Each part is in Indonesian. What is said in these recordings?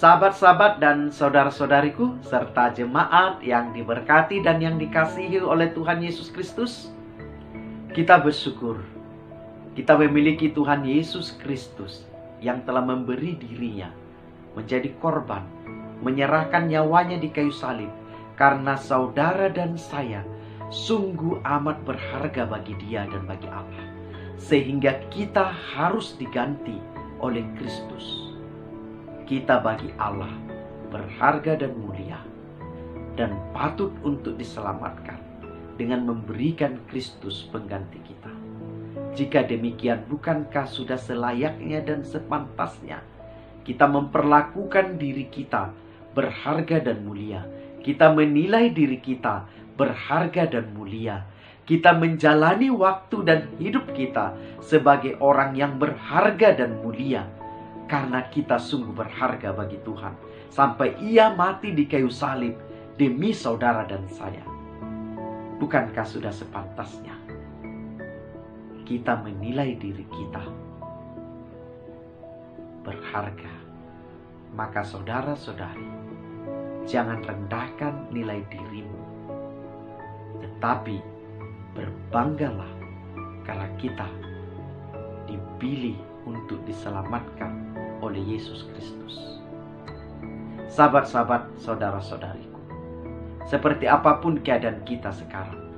Sahabat-sahabat dan saudara-saudariku, serta jemaat yang diberkati dan yang dikasihi oleh Tuhan Yesus Kristus, kita bersyukur kita memiliki Tuhan Yesus Kristus yang telah memberi dirinya menjadi korban, menyerahkan nyawanya di kayu salib, karena saudara dan saya sungguh amat berharga bagi Dia dan bagi Allah, sehingga kita harus diganti oleh Kristus. Kita bagi Allah berharga dan mulia, dan patut untuk diselamatkan dengan memberikan Kristus pengganti kita. Jika demikian, bukankah sudah selayaknya dan sepantasnya kita memperlakukan diri kita berharga dan mulia? Kita menilai diri kita berharga dan mulia. Kita menjalani waktu dan hidup kita sebagai orang yang berharga dan mulia, karena kita sungguh berharga bagi Tuhan, sampai Ia mati di kayu salib demi saudara dan saya. Bukankah sudah sepantasnya kita menilai diri kita berharga? Maka saudara-saudari, jangan rendahkan nilai dirimu, tetapi berbanggalah karena kita dipilih untuk diselamatkan oleh Yesus Kristus. Sahabat-sahabat, saudara-saudariku, seperti apapun keadaan kita sekarang,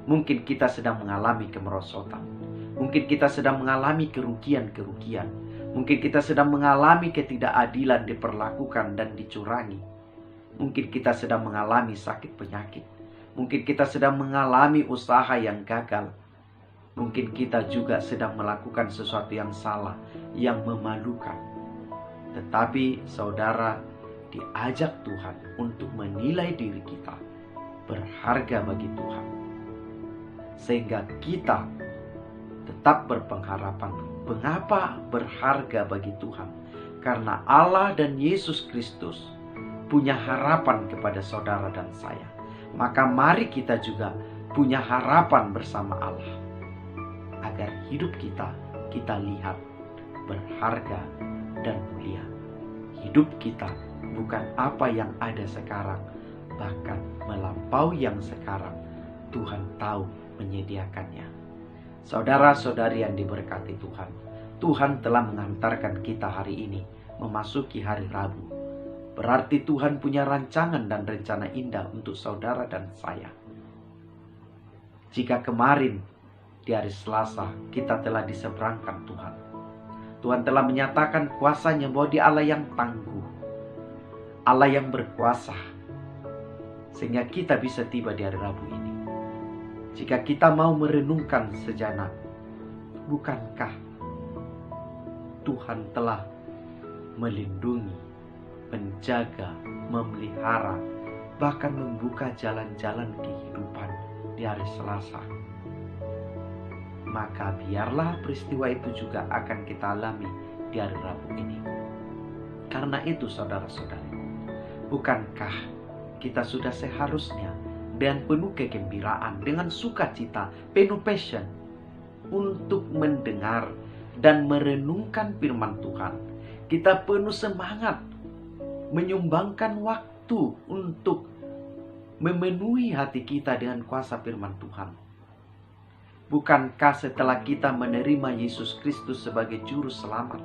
mungkin kita sedang mengalami kemerosotan, mungkin kita sedang mengalami kerugian-kerugian, mungkin kita sedang mengalami ketidakadilan diperlakukan dan dicurangi, mungkin kita sedang mengalami sakit penyakit, mungkin kita sedang mengalami usaha yang gagal, mungkin kita juga sedang melakukan sesuatu yang salah, yang memalukan. Tetapi saudara diajak Tuhan untuk menilai diri kita berharga bagi Tuhan, sehingga kita tetap berpengharapan. Mengapa berharga bagi Tuhan? Karena Allah dan Yesus Kristus punya harapan kepada saudara dan saya. Maka mari kita juga punya harapan bersama Allah, agar hidup kita lihat berharga dan mulia. Hidup kita bukan apa yang ada sekarang, bahkan melampaui yang sekarang. Tuhan tahu menyediakannya. Saudara-saudari yang diberkati Tuhan, Tuhan telah mengantarkan kita hari ini memasuki hari Rabu. Berarti Tuhan punya rancangan dan rencana indah untuk saudara dan saya. Jika kemarin di hari Selasa kita telah diseberangkan Tuhan, Tuhan telah menyatakan kuasa-Nya bahwa Dia Allah yang tangguh, Allah yang berkuasa, sehingga kita bisa tiba di hari Rabu ini. Jika kita mau merenungkan sejenak, bukankah Tuhan telah melindungi, menjaga, memelihara, bahkan membuka jalan-jalan kehidupan di hari Selasa? Maka biarlah peristiwa itu juga akan kita alami di hari Rabu ini. Karena itu saudara-saudari, bukankah kita sudah seharusnya dengan penuh kegembiraan, dengan sukacita, penuh passion untuk mendengar dan merenungkan firman Tuhan. Kita penuh semangat menyumbangkan waktu untuk memenuhi hati kita dengan kuasa firman Tuhan. Bukankah setelah kita menerima Yesus Kristus sebagai juru selamat,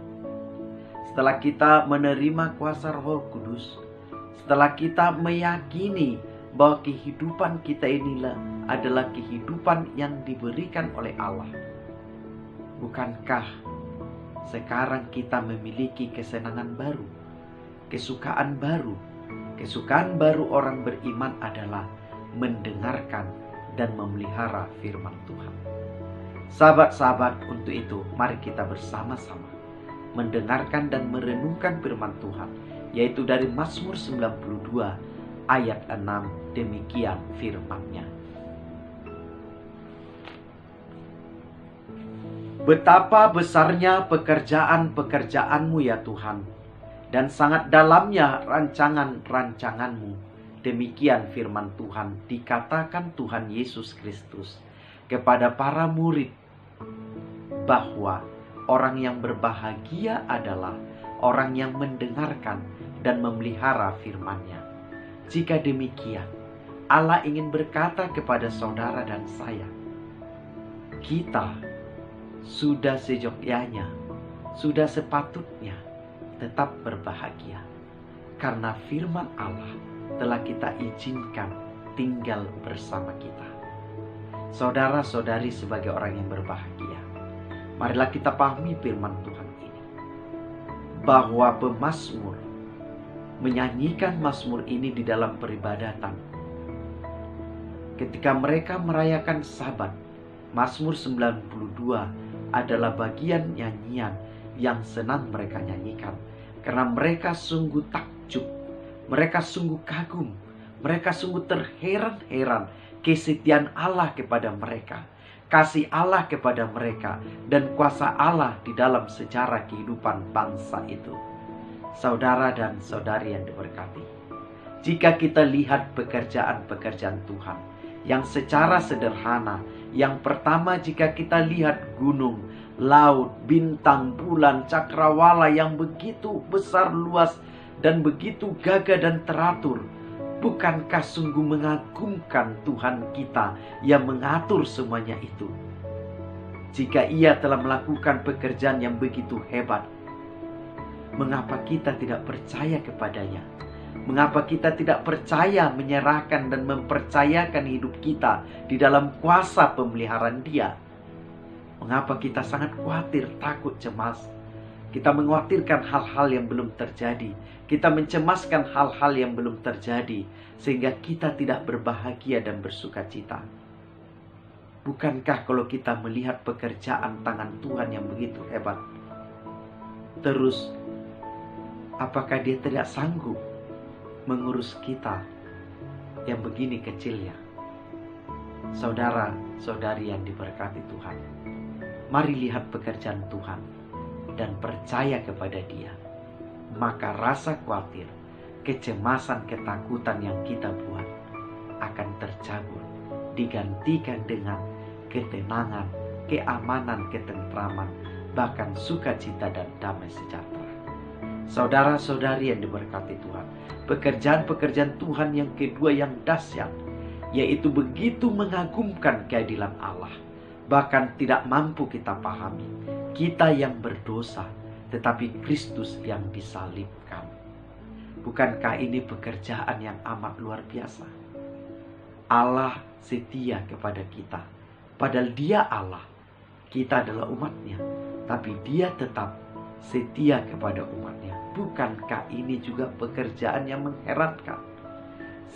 setelah kita menerima kuasa Roh Kudus, setelah kita meyakini bahwa kehidupan kita inilah adalah kehidupan yang diberikan oleh Allah, bukankah sekarang kita memiliki kesenangan baru, kesukaan baru? Kesukaan baru orang beriman adalah mendengarkan dan memelihara firman Tuhan. Sahabat-sahabat, untuk itu mari kita bersama-sama mendengarkan dan merenungkan firman Tuhan, yaitu dari Mazmur 92 ayat 6. Demikian firman-Nya. Betapa besarnya pekerjaan-pekerjaan-Mu ya Tuhan, dan sangat dalamnya rancangan-rancangan-Mu. Demikian firman Tuhan dikatakan Tuhan Yesus Kristus kepada para murid, bahwa orang yang berbahagia adalah orang yang mendengarkan dan memelihara firman-Nya. Jika demikian, Allah ingin berkata kepada saudara dan saya, kita sudah seyogyanya, sudah sepatutnya tetap berbahagia, karena firman Allah telah kita izinkan tinggal bersama kita. Saudara-saudari, sebagai orang yang berbahagia, marilah kita pahami firman Tuhan ini, bahwa pemazmur menyanyikan mazmur ini di dalam peribadatan. Ketika mereka merayakan Sabat, Mazmur 92 adalah bagian nyanyian yang senang mereka nyanyikan, karena mereka sungguh takjub, mereka sungguh kagum, mereka sungguh terheran-heran kesetiaan Allah kepada mereka, kasih Allah kepada mereka, dan kuasa Allah di dalam sejarah kehidupan bangsa itu. Saudara dan saudari yang diberkati, jika kita lihat pekerjaan-pekerjaan Tuhan yang secara sederhana, yang pertama, jika kita lihat gunung, laut, bintang, bulan, cakrawala yang begitu besar luas dan begitu gagah dan teratur, bukankah sungguh mengagumkan Tuhan kita yang mengatur semuanya itu? Jika Ia telah melakukan pekerjaan yang begitu hebat, mengapa kita tidak percaya kepadanya? Mengapa kita tidak percaya menyerahkan dan mempercayakan hidup kita di dalam kuasa pemeliharaan Dia? Mengapa kita sangat khawatir, takut, cemas? Kita mengkhawatirkan hal-hal yang belum terjadi. Kita mencemaskan hal-hal yang belum terjadi, sehingga kita tidak berbahagia dan bersuka cita. Bukankah kalau kita melihat pekerjaan tangan Tuhan yang begitu hebat, terus apakah Dia tidak sanggup mengurus kita yang begini kecilnya? Saudara, saudari yang diberkati Tuhan, mari lihat pekerjaan Tuhan dan percaya kepada Dia. Maka rasa khawatir, kecemasan, ketakutan yang kita buat akan tercabut, digantikan dengan ketenangan, keamanan, ketentraman, bahkan sukacita dan damai sejahtera. Saudara-saudari yang diberkati Tuhan, pekerjaan-pekerjaan Tuhan yang kedua yang dahsyat, yaitu begitu mengagumkan keadilan Allah, bahkan tidak mampu kita pahami. Kita yang berdosa, tetapi Kristus yang disalibkan. Bukankah ini pekerjaan yang amat luar biasa? Allah setia kepada kita, padahal Dia Allah, kita adalah umatnya, tapi Dia tetap setia kepada umatnya. Bukankah ini juga pekerjaan yang mengherankan?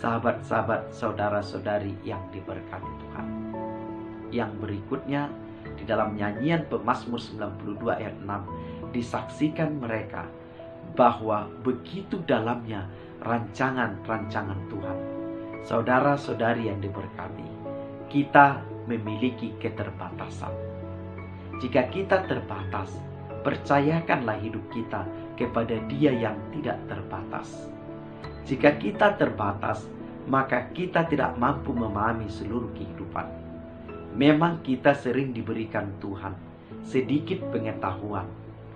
Sahabat-sahabat, saudara-saudari yang diberkati Tuhan, yang berikutnya di dalam nyanyian pemazmur 92 ayat 6 disaksikan mereka bahwa begitu dalamnya rancangan-rancangan Tuhan. Saudara-saudari yang diberkati, kita memiliki keterbatasan. Jika kita terbatas, percayakanlah hidup kita kepada Dia yang tidak terbatas. Jika kita terbatas, maka kita tidak mampu memahami seluruh kehidupan. Memang kita sering diberikan Tuhan sedikit pengetahuan,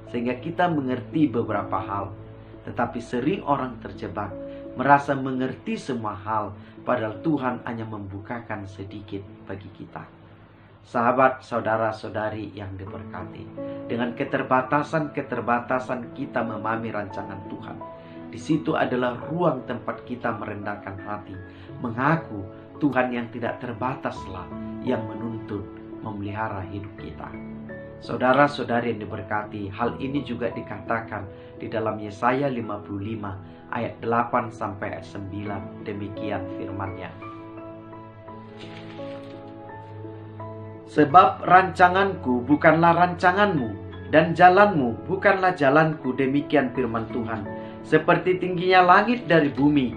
sehingga kita mengerti beberapa hal. Tetapi sering orang terjebak, merasa mengerti semua hal, padahal Tuhan hanya membukakan sedikit bagi kita. Sahabat, saudara-saudari yang diberkati, dengan keterbatasan-keterbatasan kita memahami rancangan Tuhan, di situ adalah ruang tempat kita merendahkan hati, mengaku Tuhan yang tidak terbataslah yang menuntut memelihara hidup kita. Saudara-saudari yang diberkati, hal ini juga dikatakan di dalam Yesaya 55 ayat 8 sampai ayat 9. Demikian firman-Nya. Sebab rancanganku bukanlah rancanganmu, dan jalanmu bukanlah jalanku, demikian firman Tuhan. Seperti tingginya langit dari bumi,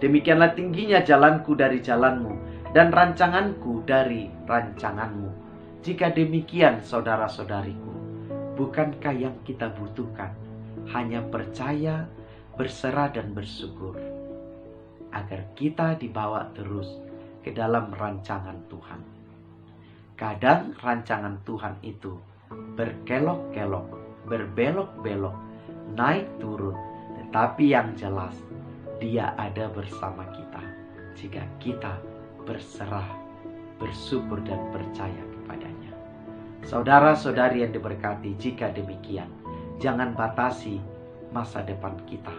demikianlah tingginya jalanku dari jalanmu, dan rancanganku dari rancanganmu. Jika demikian, saudara-saudariku, bukankah yang kita butuhkan hanya percaya, berserah dan bersyukur, agar kita dibawa terus ke dalam rancangan Tuhan. Kadang rancangan Tuhan itu berkelok-kelok, berbelok-belok, naik turun, Tapi yang jelas, Dia ada bersama kita jika kita berserah, bersyukur dan percaya kepadanya. Saudara-saudari yang diberkati, jika demikian, jangan batasi masa depan kita.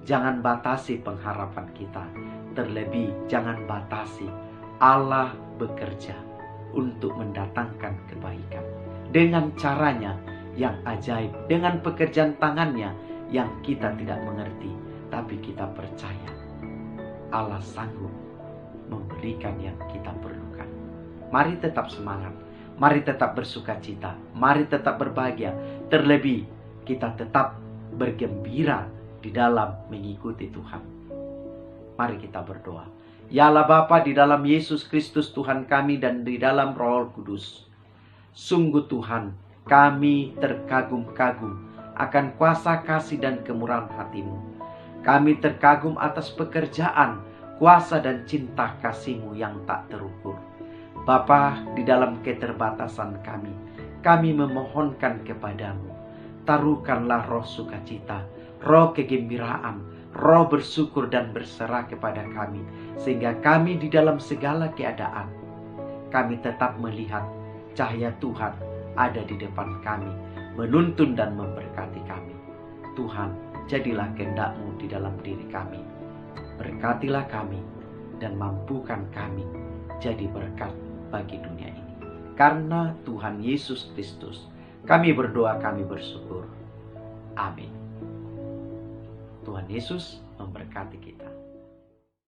Jangan batasi pengharapan kita. Terlebih jangan batasi Allah bekerja untuk mendatangkan kebaikan dengan caranya yang ajaib, dengan pekerjaan tangannya yang kita tidak mengerti, tapi kita percaya Allah sanggup memberikan yang kita perlukan. Mari tetap semangat, mari tetap bersukacita, mari tetap berbahagia. Terlebih kita tetap bergembira di dalam mengikuti Tuhan. Mari kita berdoa. Ya Allah Bapa, di dalam Yesus Kristus Tuhan kami dan di dalam Roh Kudus, sungguh Tuhan, kami terkagum-kagum akan kuasa kasih dan kemurahan hati-Mu. Kami terkagum atas pekerjaan, kuasa dan cinta kasih-Mu yang tak terukur. Bapa, di dalam keterbatasan kami memohonkan kepadamu, taruhkanlah roh sukacita, roh kegembiraan, roh bersyukur dan berserah kepada kami, sehingga kami di dalam segala keadaan, kami tetap melihat cahaya Tuhan ada di depan kami, menuntun dan memberkati kami. Tuhan, jadilah kehendak-Mu di dalam diri kami. Berkatilah kami dan mampukan kami jadi berkat bagi dunia ini. Karena Tuhan Yesus Kristus, kami berdoa, kami bersyukur. Amin. Tuhan Yesus memberkati kita.